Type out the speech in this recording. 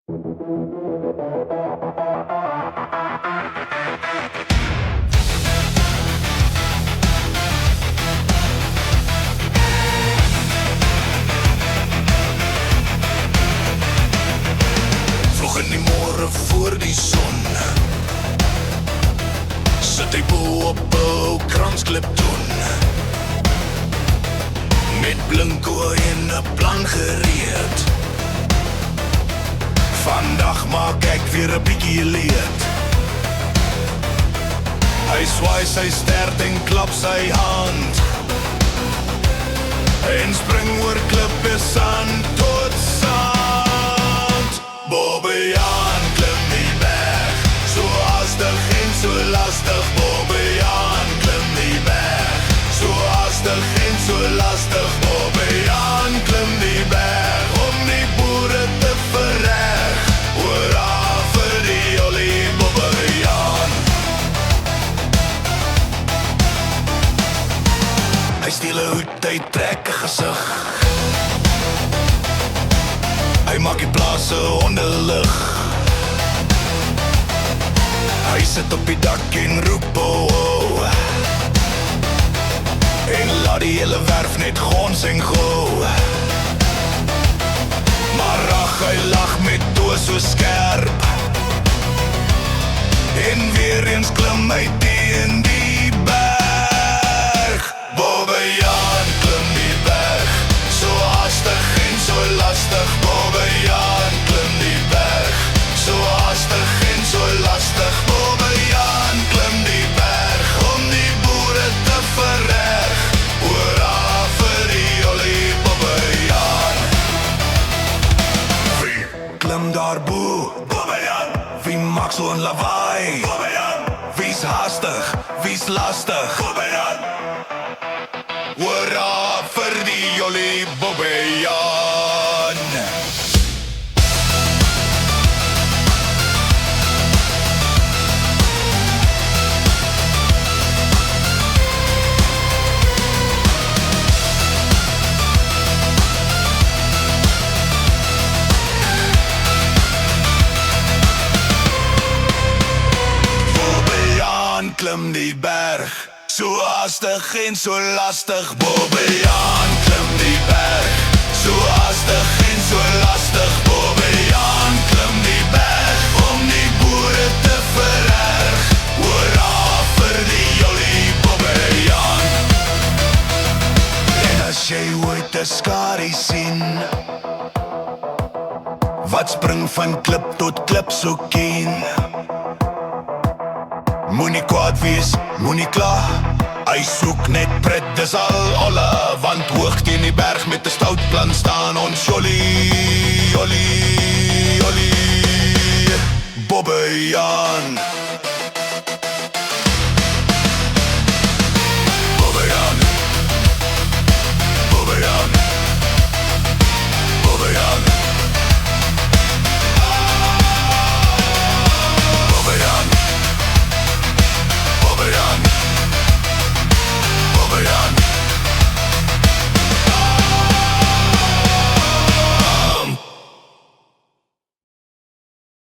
Vroeg in die môre voor die son sit hy bo op 'n ou kransklip doen, met blinko en 'n plan gereed. Vandag maak ek weer 'n bietjie leed. Hy swaai sy stert en klap sy hand en spring oor klippe sand tot sand. Bobbejaan klim die berg, so hastig en so lastig. Bobbejaan klim die berg, so hastig en so lastig. Bobbejaan klim die berg om die boere te verreg. Hoera vir die olie Bobbejaan. Hy steel 'n hoed, hy trek 'n gesig. Hy maak die plase onlig. Hy sit op die dak en roep oh, oh. En laat die hele werf net gons en go. Maar ag, hy lag met toe so skerp. En weer eens klim hy teen die berg. Bobbejaan klim die berg, so hastig en so lastig. Bobbejaan klim die berg, so hastig en so lastig. Bobbejaan klim die berg om die boere te verreg. Hoera vir die olie Bobbejaan. Wie klim daar bo? Bobbejaan. Wie maak so 'n lawaai? Bobbejaan. Wie's hastig? Wie's lastig? Bobbejaan. Hoera vir die olie Bobbejaan. Bobbejaan klim die berg, so hastig en so lastig. Bobbejaan klim die berg, so hastig en so lastig. Bobbejaan klim die berg om die boere te verreg. Hoera vir die olie Bobbejaan. En as jy ooit 'n skarie sien wat spring van klip tot klip so ken, moenie kwaad wees, moenie kla. Hy soek net pret, dis al olle. Want hoog teen die berg met 'n stout plan staan ons jolie, jolie, jolie Bobbejaan.